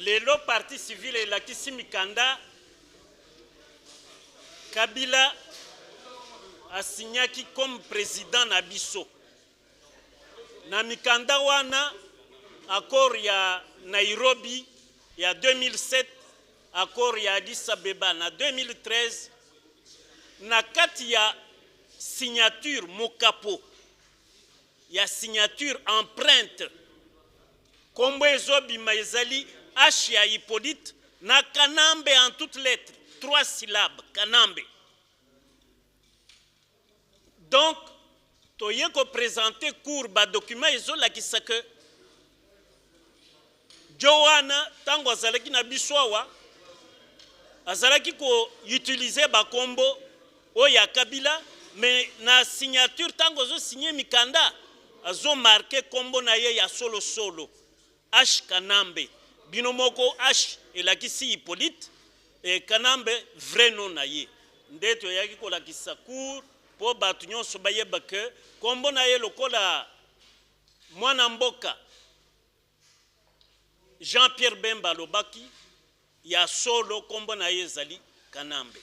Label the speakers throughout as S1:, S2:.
S1: lelo parti civile elakisi mikanda Kabila asignaki comme président na biso na mikanda wana accord ya Nairobi ya 2007, accord ya Addis Abeba na 2013, na kati ya signature mokapo ya signature empreinte kombo ezobima ezali H ya Hippolyte na Kanambe en toutes lettres, 3 syllabes, Kanambe. Donc, toye ko présenter cours ba document ezolakisa que Joana tango azalaki na biswawa azalaki ko utiliser ba kombo oya Kabila, mais na signature tango zo signer mikanda azo marqué kombo na ye ya solo solo H Kanambe binomoko H elakisi Hippolyte et Kanambe vrai nom na ye ndeto yaki ko lakisa cours po batu nyonso bayeba ke kombo na ye lokola mwana mboka Jean-Pierre Bemba lobaki ya solo kombo na ye zali Kanambe.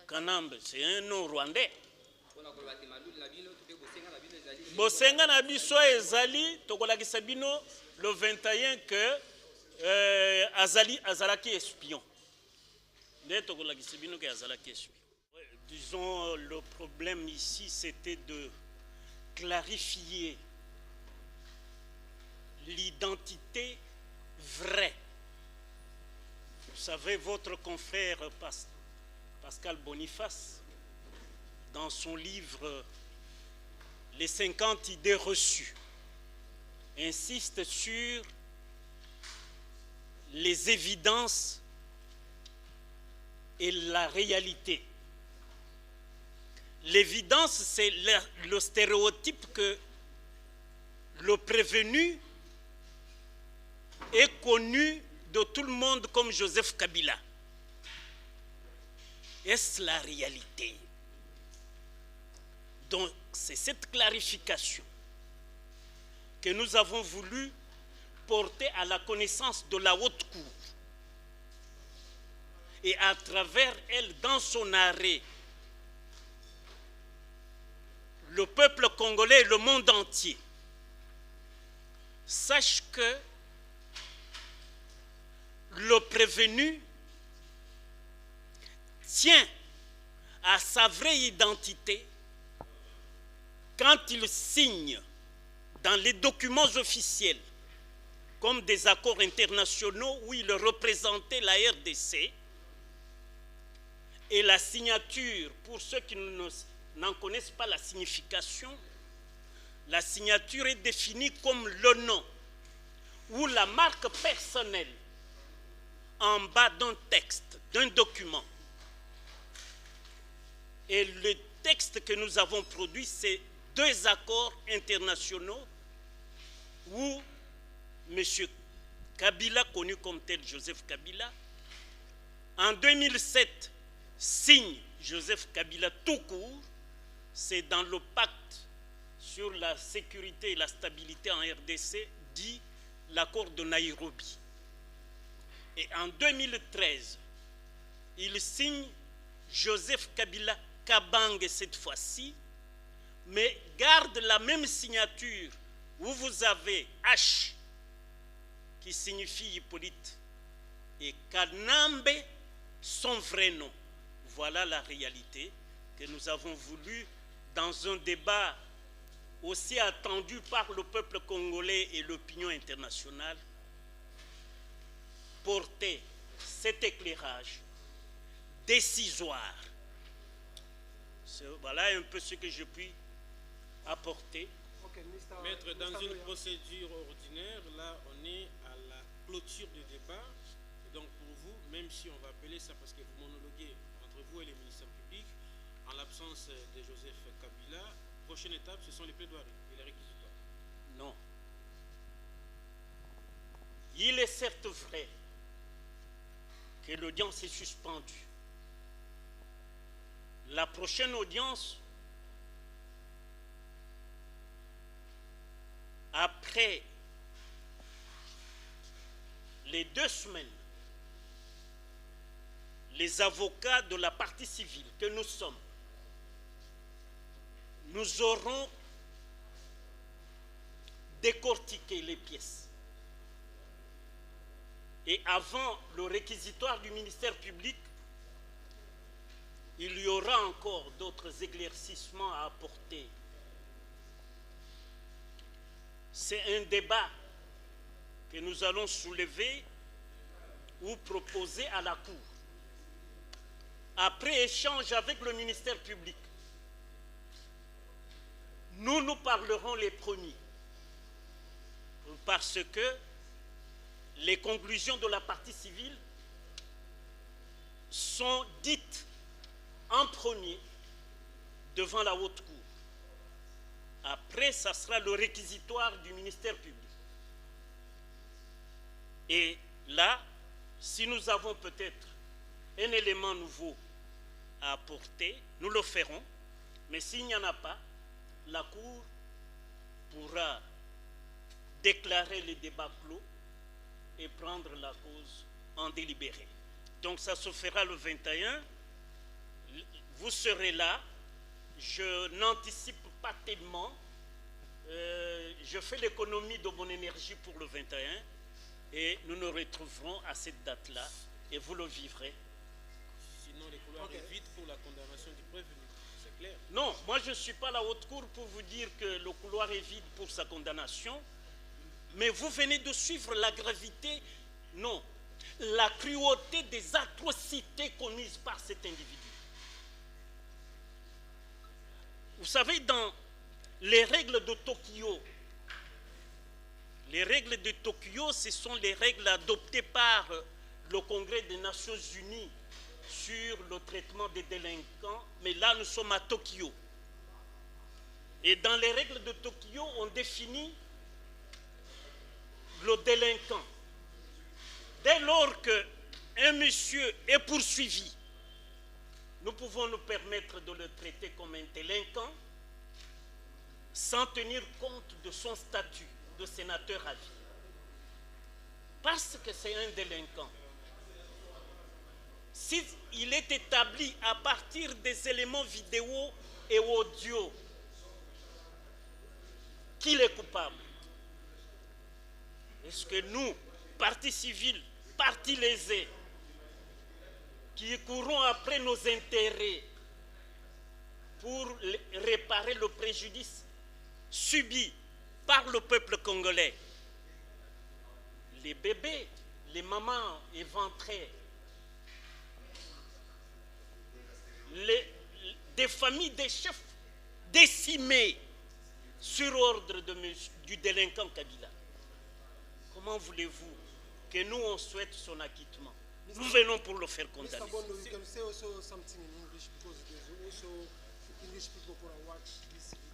S1: Kanambe, c'est un nom rwandais. Bosenga na biso ezali tokolakisa bino le 21 que azalaki espion. Disons, le problème ici, c'était de clarifier l'identité vraie. Vous savez, votre confrère Pascal Boniface, dans son livre Les 50 idées reçues, insiste sur les évidences et la réalité. L'évidence, c'est le stéréotype que le prévenu est connu de tout le monde comme Joseph Kabila. Est-ce la réalité? Donc, c'est cette clarification que nous avons voulu porter à la connaissance de la haute cour. Et à travers elle, dans son arrêt, le peuple congolais et le monde entier sachent que le prévenu tient à sa vraie identité quand il signe dans les documents officiels comme des accords internationaux où il représentait la RDC. Et la signature, pour ceux qui n'en connaissent pas la signification, la signature est définie comme le nom ou la marque personnelle en bas d'un texte, d'un document. Et le texte que nous avons produit, c'est 2 accords internationaux où M. Kabila, connu comme tel Joseph Kabila, en 2007, signe Joseph Kabila tout court, c'est dans le pacte sur la sécurité et la stabilité en RDC, dit l'accord de Nairobi. Et en 2013, il signe Joseph Kabila Kabange cette fois-ci, mais garde la même signature où vous avez H qui signifie Hippolyte et Kanambe, son vrai nom. Voilà la réalité que nous avons voulu, dans un débat aussi attendu par le peuple congolais et l'opinion internationale, porter cet éclairage décisoire. Voilà un peu ce que je puis apporter.
S2: Maître, dans une procédure ordinaire, là on est à la clôture du débat. Et donc pour vous, même si on va appeler ça parce que vous monologuez entre vous et les ministères publics, en l'absence de Joseph Kabila, prochaine étape, ce sont les plaidoiries et les réquisitoires.
S1: Non. Il est certes vrai que l'audience est suspendue. La prochaine audience, après les 2 semaines, les avocats de la partie civile que nous sommes, nous aurons décortiqué les pièces. Et avant le réquisitoire du ministère public, il y aura encore d'autres éclaircissements à apporter. C'est un débat que nous allons soulever ou proposer à la Cour. Après échange avec le ministère public, nous parlerons les premiers. Parce que les conclusions de la partie civile sont dites en premier devant la haute cour. Après, ça sera le réquisitoire du ministère public. Et là, si nous avons peut-être un élément nouveau à apporter, nous le ferons. Mais s'il n'y en a pas, la Cour pourra déclarer les débats clos et prendre la cause en délibéré. Donc ça se fera le 21. Vous serez là. Je n'anticipe pas tellement. Je fais l'économie de mon énergie pour le 21 et nous nous retrouverons à cette date-là et vous le vivrez.
S2: Sinon, les couloirs sont vides pour la condamnation du prévenu. C'est clair.
S1: Non, moi je ne suis pas à la haute cour pour vous dire que le couloir est vide pour sa condamnation. Mais vous venez de suivre la gravité, non, la cruauté des atrocités commises par cet individu. Vous savez, dans les règles de Tokyo, ce sont les règles adoptées par le Congrès des Nations Unies sur le traitement des délinquants, mais là nous sommes à Tokyo. Et dans les règles de Tokyo, on définit le délinquant. Dès lors qu'un monsieur est poursuivi, nous pouvons nous permettre de le traiter comme un délinquant sans tenir compte de son statut de sénateur à vie. Parce que c'est un délinquant. S'il est établi à partir des éléments vidéo et audio qu'il est coupable, est-ce que nous, partie civile, partie lésée, qui courons après nos intérêts pour réparer le préjudice subi par le peuple congolais, les bébés, les mamans éventrées, des familles des chefs décimés sur ordre du délinquant Kabila. Comment voulez-vous que nous, on souhaite son acquittement? Nous venons pour le faire condamner.
S3: Mr. Bondo, you can say also something in English because there's also English people who watch this video.